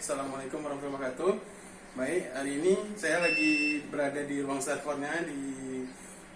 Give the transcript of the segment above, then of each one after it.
Assalamualaikum warahmatullahi wabarakatuh. Baik, hari ini saya lagi berada di ruang servernya, di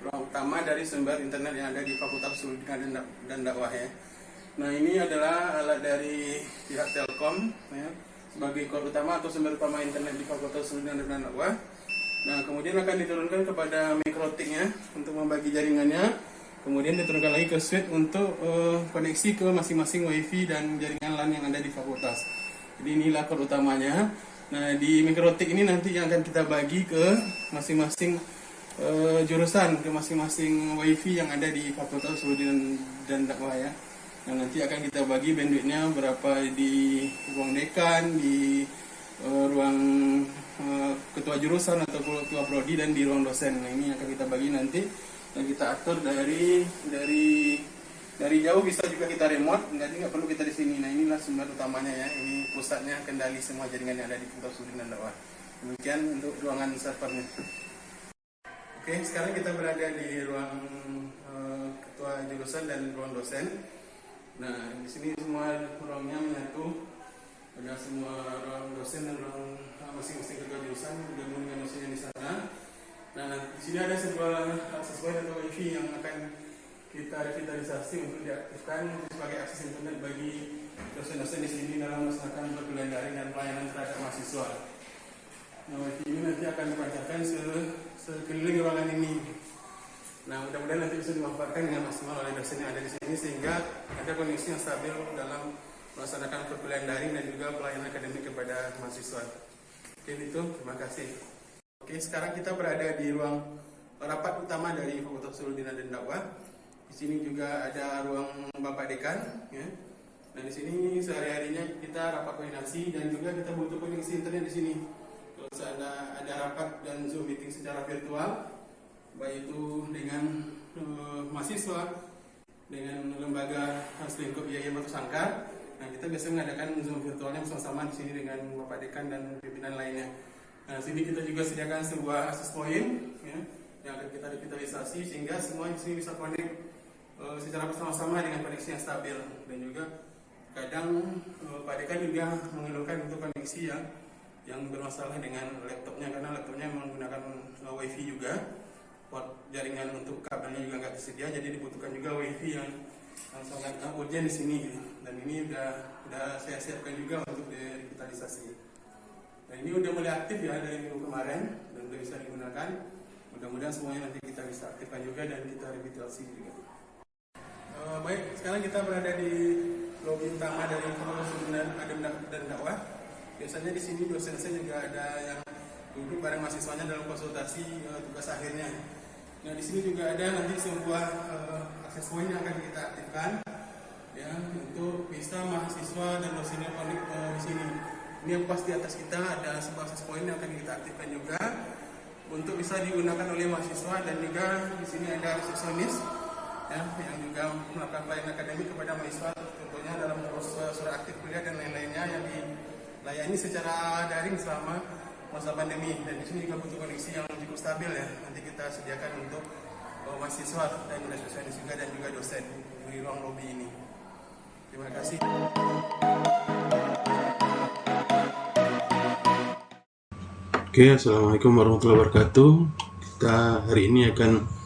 ruang utama dari sumber internet yang ada di Fakultas Pendidikan dan Dakwah ya. Nah, ini adalah alat dari pihak Telkom ya, sebagai core utama atau sumber utama internet di Fakultas Pendidikan dan Dakwah. Nah, kemudian akan diturunkan kepada mikrotiknya untuk membagi jaringannya. Kemudian diturunkan lagi ke switch untuk koneksi ke masing-masing wifi dan jaringan LAN yang ada di fakultas. Jadi inilah core utamanya. Nah, di mikrotik ini nanti yang akan kita bagi ke masing-masing jurusan, ke masing-masing wifi yang ada di Fakultas Pendidikan dan Dakwah ya. Nah, nanti akan kita bagi bandwidthnya berapa di ruang dekan, di ruang ketua jurusan atau ketua prodi, dan di ruang dosen. Nah, ini akan kita bagi nanti dan kita atur dari jauh, bisa juga kita remote, jadi nggak perlu kita di sini. Nah, inilah sumber utamanya ya, ini pusatnya kendali semua jaringan yang ada di Fakultas Pendidikan dan Dakwah. Demikian untuk ruangan servernya. Oke, sekarang kita berada di ruang ketua jurusan dan ruang dosen. Nah, di sini semua ruangnya menyatu, ada semua ruang dosen dan ruang masing-masing ketua jurusan bergabung dengan dosennya di sana. Nah, di sini ada sebuah akses point atau wifi yang akan kita revitalisasi untuk diaktifkan sebagai akses internet bagi dosen-dosen di sini dalam melaksanakan perkuliahan daring dan pelayanan terhadap mahasiswa. Nah, wifi ini nanti akan dipancarkan sekeliling ruangan ini. Nah, mudah-mudahan nanti bisa dimanfaatkan dengan maksimal oleh dosen yang ada di sini sehingga ada koneksi yang stabil dalam melaksanakan perkuliahan daring dan juga pelayanan akademik kepada mahasiswa. Oke, itu terima kasih. Oke, sekarang kita berada di ruang rapat utama dari Fakultas Pendidikan dan Dakwah. Di sini juga ada ruang Bapak Dekan ya. Nah, di sini sehari-harinya kita rapat koordinasi dan juga kita butuh koneksi internet di sini. Kalau ada rapat dan Zoom meeting secara virtual, baik itu dengan mahasiswa, dengan lembaga selingkup IAIN atau Sangkar. Nah, kita biasanya mengadakan Zoom virtualnya bersama-sama di sini dengan Bapak Dekan dan pimpinan lainnya. Nah, sini kita juga sediakan sebuah akses point ya, yang akan kita revitalisasi sehingga semua di sini bisa connect secara bersama-sama dengan koneksi yang stabil. Dan juga kadang Pak Dekan juga mengeluhkan untuk koneksi yang bermasalah dengan laptopnya, karena laptopnya menggunakan wifi juga, port jaringan untuk kabelnya juga nggak tersedia, jadi dibutuhkan juga wifi yang sangat urgent di sini gitu. Dan ini udah saya siapkan juga untuk direvitalisasi. Nah, ini udah mulai aktif ya dari minggu kemarin dan udah bisa digunakan. Mudah-mudahan semuanya nanti kita bisa aktifkan juga dan kita revitalisasi juga. Baik, sekarang kita berada di lobi utama dari Fakultas Pendidikan dan Dakwah. Biasanya di sini dosen-dosen juga ada yang duduk bareng mahasiswanya dalam konsultasi tugas akhirnya. Nah, di sini juga ada nanti sebuah akses point yang akan kita aktifkan ya, untuk bisa mahasiswa dan dosennya connect di sini. Ini yang pas di atas kita ada sebuah akses point yang akan kita aktifkan juga untuk bisa digunakan oleh mahasiswa, dan juga di sini ada resepsionis ya, yang juga melakukan pelayanan akademik kepada mahasiswa, tentunya dalam surat aktif kuliah dan lain-lainnya yang dilayani secara daring selama masa pandemi. Dan di sini juga butuh koneksi yang cukup stabil ya. Nanti kita sediakan untuk mahasiswa dan resepsionis juga dan juga dosen di ruang lobi ini. Terima kasih. Oke, assalamualaikum warahmatullahi wabarakatuh. Kita hari ini akan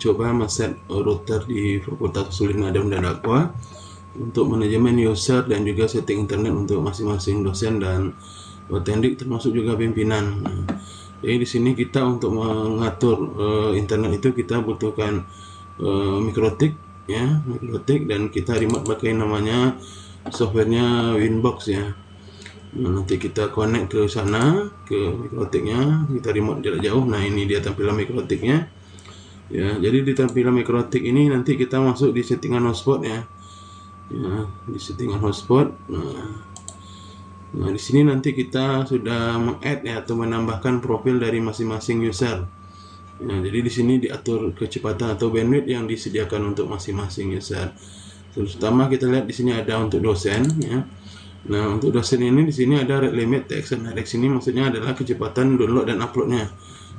coba men-set router di Fakultas Pendidikan dan Dakwah untuk manajemen user dan juga setting internet untuk masing-masing dosen dan tendik, termasuk juga pimpinan. Nah, jadi di sini kita untuk mengatur internet itu kita butuhkan mikrotik ya, mikrotik, dan kita remote pakai namanya softwarenya Winbox ya. Nah, nanti kita connect ke sana, ke mikrotiknya, kita remote jarak jauh. Nah, ini dia tampilan mikrotiknya ya. Jadi di tampilan mikrotik ini nanti kita masuk di settingan hotspot ya, di settingan hotspot. Nah, di sini nanti kita sudah meng-add ya, atau menambahkan profil dari masing-masing user ya. Jadi di sini diatur kecepatan atau bandwidth yang disediakan untuk masing-masing user. Terutama kita lihat di sini ada untuk dosen ya. Nah, untuk dosen ini di sini ada rate limit TX dan RX. Ini maksudnya adalah kecepatan download dan uploadnya.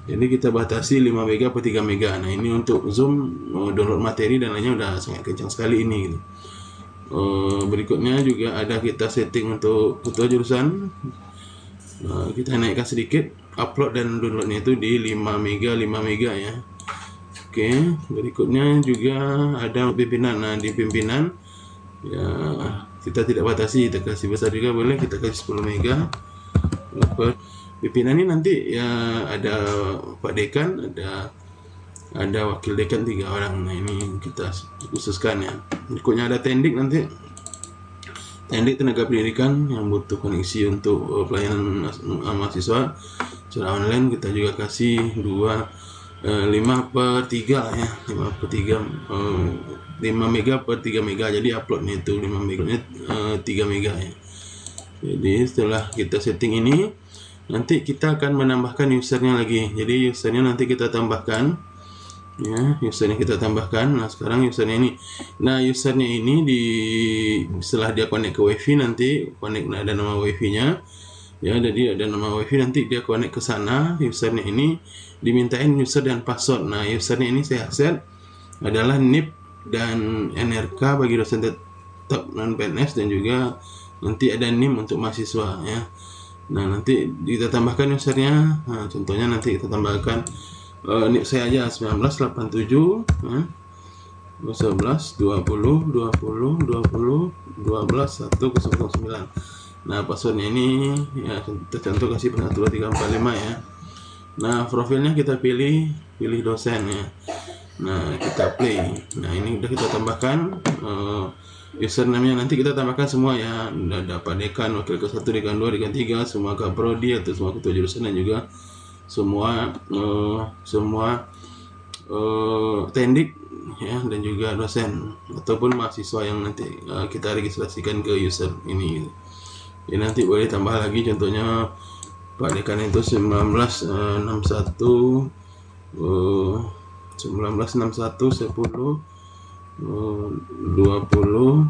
Jadi kita batasi 5 MB per 3 MB. Nah, ini untuk Zoom, download materi dan lainnya udah sangat kencang sekali ini gitu. Berikutnya juga ada kita setting untuk ketua jurusan. Kita naikkan sedikit upload dan downloadnya itu di 5 mega ya. Oke, berikutnya juga ada pimpinan. Nah, di pimpinan ya kita tidak batasi, kita kasih besar juga boleh, kita kasih 10 mega. Pimpinan ini nanti ya ada Pak Dekan, ada wakil dekan 3 orang. Nah, ini kita khususkan ya. Berikutnya ada tendik nanti. Tendik tenaga pendidikan yang butuh koneksi untuk pelayanan mahasiswa secara online, kita juga kasih 5/3 ya, 5/3 5 mega per 3 mega, jadi uploadnya itu 5 meganya 3 mega ya. Jadi setelah kita setting ini, nanti kita akan menambahkan usernya lagi. Jadi usernya nanti kita tambahkan ya, usernya kita tambahkan. Nah, sekarang usernya ini, nah usernya ini setelah dia connect ke wifi, nanti connect, nah, ada nama wifi nya ya, jadi ada nama wifi, nanti dia connect ke sana. Usernya ini dimintain user dan password. Nah, usernya ini saya set adalah NIP dan NRK bagi dosen tetap non PNS, dan juga nanti ada NIM untuk mahasiswa ya. Nah, nanti kita tambahkan usernya. Nah, contohnya nanti kita tambahkan NIP saya aja 1987 ya, 11 20 20 20 12 109. Nah, passwordnya ini ya, kita contoh kasih 12345 ya. Nah, profilnya kita pilih dosen ya. Nah, kita play. Nah, ini udah kita tambahkan username-nya, nanti kita tambahkan semua ya. Ada Pak Dekan, wakil ke 1, dekan 2, dekan 3, semua kaprodi atau semua ketua jurusan, dan juga semua tendik ya, dan juga dosen ataupun mahasiswa yang nanti kita registrasikan ke user ini. Jadi nanti boleh tambah lagi, contohnya Pak Dekan itu 1961 10 20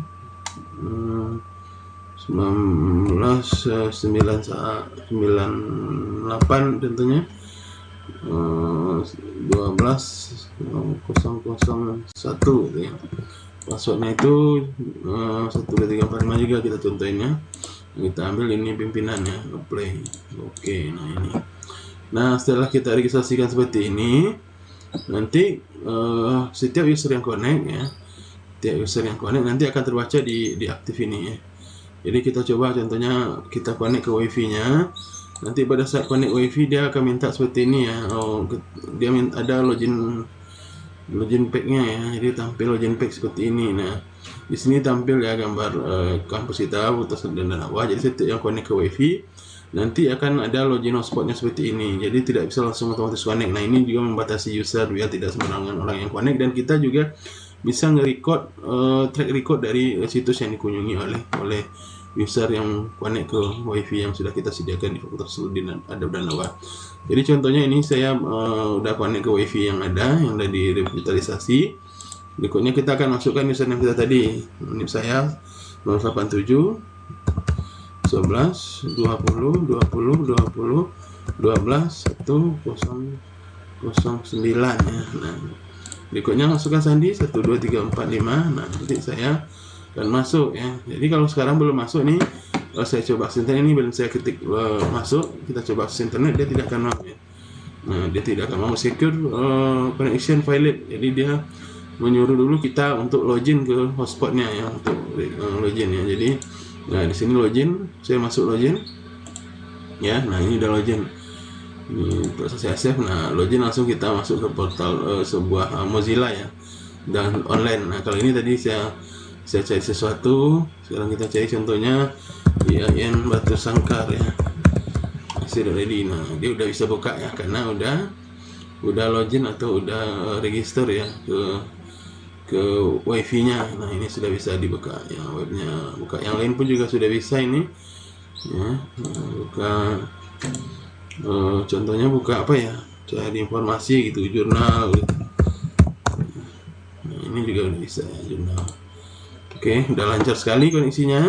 1998 tentunya 12 001 ya. Passwordnya itu 12345 juga kita contohinnya. Kita ambil ini pimpinannya, play. Oke, nah ini. Nah, setelah kita registrasikan seperti ini, nanti setiap user yang connect ya, nanti akan terbaca di aktif ini ya. Jadi kita coba contohnya kita connect ke wifi-nya. Nanti pada saat connect wifi dia akan minta seperti ini ya. Dia ada login pack-nya ya. Jadi tampil login pack seperti ini. Nah, di sini tampil ya gambar kampus kita, foto dan bawah. Jadi setiap yang connect ke wifi nanti akan ada login hotspotnya seperti ini. Jadi tidak bisa langsung otomatis connect. Nah, ini juga membatasi user biar tidak sembarangan orang yang connect, dan kita juga bisa nge-record track record dari situs yang dikunjungi oleh user yang connect ke wifi yang sudah kita sediakan di Fakultas Usuluddin Adab dan Dakwah. Jadi contohnya ini saya udah connect ke wifi yang ada direvitalisasi. Berikutnya kita akan masukkan username kita tadi. NIP saya 087 11 20 20 20 12 1009 ya. Nah, berikutnya masukkan sandi 1 2 3 4 5. Nah, nanti saya akan masuk ya. Jadi kalau sekarang belum masuk nih, saya coba akses internet ini, belum saya ketik masuk, kita coba akses internet, dia tidak akan mau ya. Nah, dia tidak akan mau secure connection failed. Jadi dia menyuruh dulu kita untuk login ke hotspotnya ya, untuk login ya. Jadi nah, di sini login, saya masuk login ya. Nah, ini udah login, ini proses saya save. Nah, login langsung kita masuk ke portal sebuah Mozilla ya, dan online. Nah, kalau ini tadi saya cari sesuatu, sekarang kita cari contohnya IAIN Batu Sangkar ya, sudah ready. Nah, dia udah bisa buka ya, karena udah login atau udah register ya ke wifi-nya. Nah, ini sudah bisa dibuka ya, webnya buka. Yang lain pun juga sudah bisa ini ya. Nah, buka contohnya buka apa ya, cari informasi gitu, jurnal gitu. Nah, ini juga udah bisa ya, jurnal. Oke, udah lancar sekali koneksinya.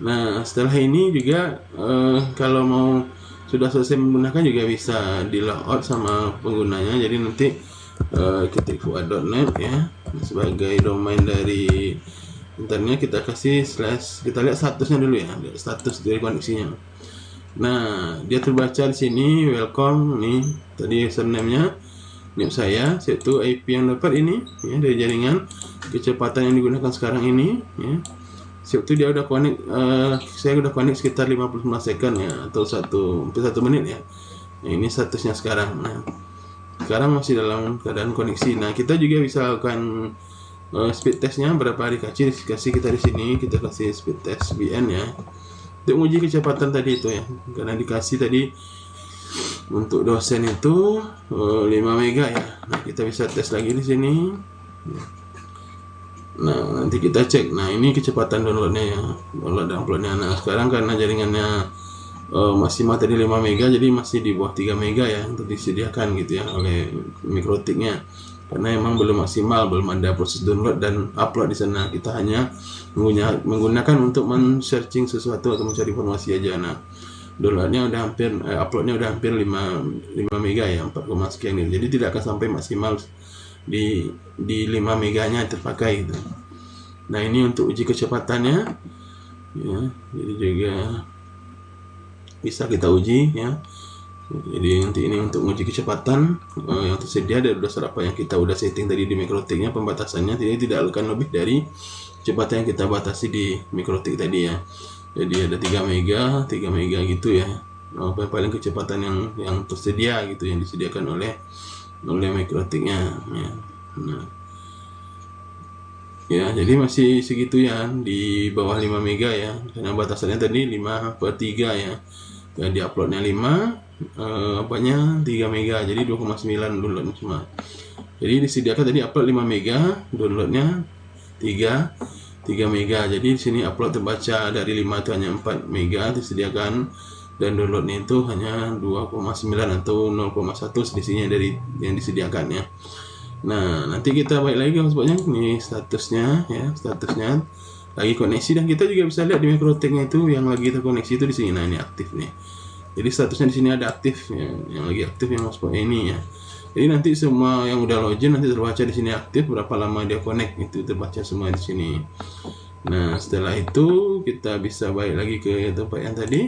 Nah, setelah ini juga kalau mau sudah selesai menggunakan juga bisa di logout sama penggunanya. Jadi nanti ketik fuad.net ya sebagai domain dari internetnya, kita kasih slash, kita lihat statusnya dulu ya, status dari koneksinya. Nah, dia terbaca di sini welcome nih. Tadi username-nya, nick saya, yaitu IP yang dapat ini ya dari jaringan, kecepatan yang digunakan sekarang ini ya. Itu dia udah connect, saya udah connect sekitar 59 second ya, atau 1 menit ya. Nah, ini statusnya sekarang. Nah, sekarang masih dalam keadaan koneksi. Nah, kita juga bisa lakukan speed testnya berapa hari kasih kita di sini, kita kasih speed test BN ya untuk uji kecepatan tadi itu ya, karena dikasih tadi untuk dosen itu 5 mega ya. Nah, kita bisa tes lagi di sini. Nah, nanti kita cek. Nah, ini kecepatan downloadnya ya, download dan uploadnya. Nah, sekarang karena jaringannya maksimal tadi 5 mega, jadi masih di bawah 3 mega ya untuk disediakan gitu ya oleh Mikrotiknya, karena emang belum maksimal, belum ada proses download dan upload di sana. Kita hanya menggunakan untuk men-searching sesuatu atau mencari informasi aja. Nah, downloadnya udah hampir, uploadnya udah hampir 5 mega ya, 4, sekian gitu. Jadi tidak akan sampai maksimal di 5 meganya terpakai gitu. Nah, ini untuk uji kecepatannya ya, jadi juga bisa kita uji ya. Jadi nanti ini untuk uji kecepatan yang tersedia dari dasar apa yang kita udah setting tadi di Mikrotiknya, pembatasannya tidak akan lebih dari kecepatan yang kita batasi di Mikrotik tadi ya. Jadi ada 3 mega gitu ya. Paling kecepatan yang tersedia gitu, yang disediakan oleh Mikrotiknya ya. Nah, ya, jadi masih segitu ya, di bawah 5 mega ya, karena batasannya tadi 5/3 ya. Dan di uploadnya 5, apanya 3 mega, jadi 2,9 download cuma. Jadi disediakan tadi upload 5 mega, downloadnya 3 mega. Jadi di sini upload terbaca dari 5 itu hanya 4 mega disediakan, dan downloadnya itu hanya 2,9 atau 0,1 selisihnya dari yang disediakan ya. Nah, nanti kita balik lagi maksudnya ini statusnya ya, statusnya lagi koneksi, dan kita juga bisa lihat di Mikrotiknya itu yang lagi terkoneksi itu di sini. Nah, ini aktif nih. Jadi statusnya di sini ada aktif ya, yang lagi aktif yang hotspot ini ya. Jadi nanti semua yang udah login nanti terbaca di sini aktif, berapa lama dia connect itu terbaca semua di sini. Nah, setelah itu kita bisa balik lagi ke tempat yang tadi.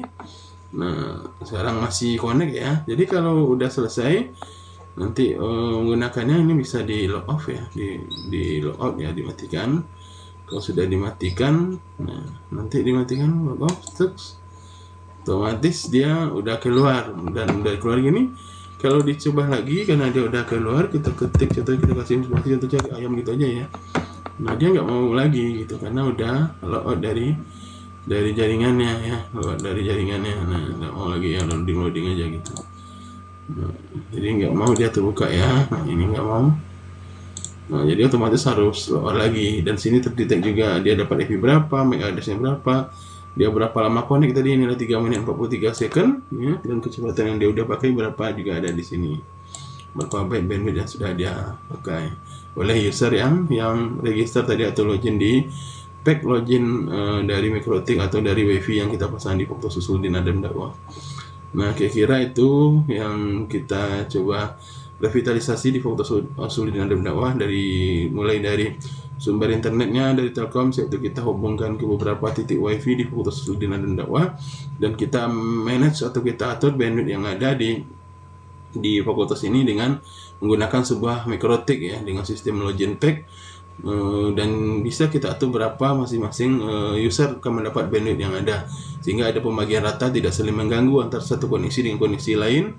Nah, sekarang masih connect ya. Jadi kalau udah selesai nanti menggunakannya ini bisa di log off ya, di log out ya, dimatikan. Kalau sudah dimatikan, nah nanti dimatikan log off, otomatis dia udah keluar, dan udah keluar gini. Kalau dicoba lagi karena dia udah keluar, kita ketik contoh, kita kasih informasi contoh cari ayam gitu aja ya. Nah, dia nggak mau lagi gitu karena udah log out dari jaringannya ya, log out dari jaringannya. Nah, nggak mau lagi ya, loading aja gitu. Nah, jadi nggak mau dia terbuka ya. Nah, ini nggak mau. Nah, jadi otomatis harus log out lagi, dan sini terdetek juga dia dapat IP berapa, MAC address-nya berapa, dia berapa lama connect tadi, ini adalah 3 menit 43 second ya, dan kecepatan yang dia udah pakai berapa juga ada di sini, berapa byte bandwidth yang sudah dia pakai oleh user yang register tadi atau login di pack login dari Mikrotik atau dari WiFi yang kita pasang di Faktor Susul di Nadam Dakwah. Nah, kira-kira itu yang kita coba revitalisasi di Faktor Susul di Nadam Dakwah, mulai dari sumber internetnya dari Telkom, yaitu kita hubungkan ke beberapa titik WiFi di Faktor Susul di Nadam Dakwah, dan kita manage atau kita atur bandwidth yang ada di fakultas ini dengan menggunakan sebuah Mikrotik ya, dengan sistem login pack, dan bisa kita atur berapa masing-masing user akan mendapat bandwidth yang ada, sehingga ada pembagian rata, tidak saling mengganggu antara satu koneksi dengan koneksi lain,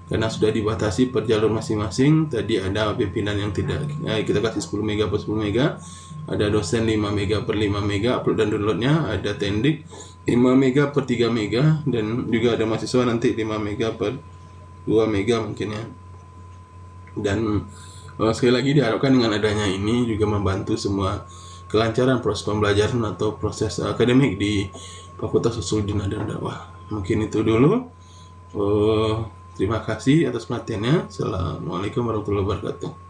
karena sudah dibatasi per jalur masing-masing. Tadi ada pimpinan yang tidak, kita kasih 10 mega per 10 mega, ada dosen 5 mega per 5 mega upload dan downloadnya, ada tendik 5 mega per 3 mega, dan juga ada mahasiswa nanti 5 mega per 2 mega mungkin ya. Dan sekali lagi diharapkan dengan adanya ini juga membantu semua kelancaran proses pembelajaran atau proses akademik di Fakultas Usul di Nadam Dakwah. Mungkin itu dulu. Terima kasih atas perhatiannya. Assalamualaikum warahmatullahi wabarakatuh.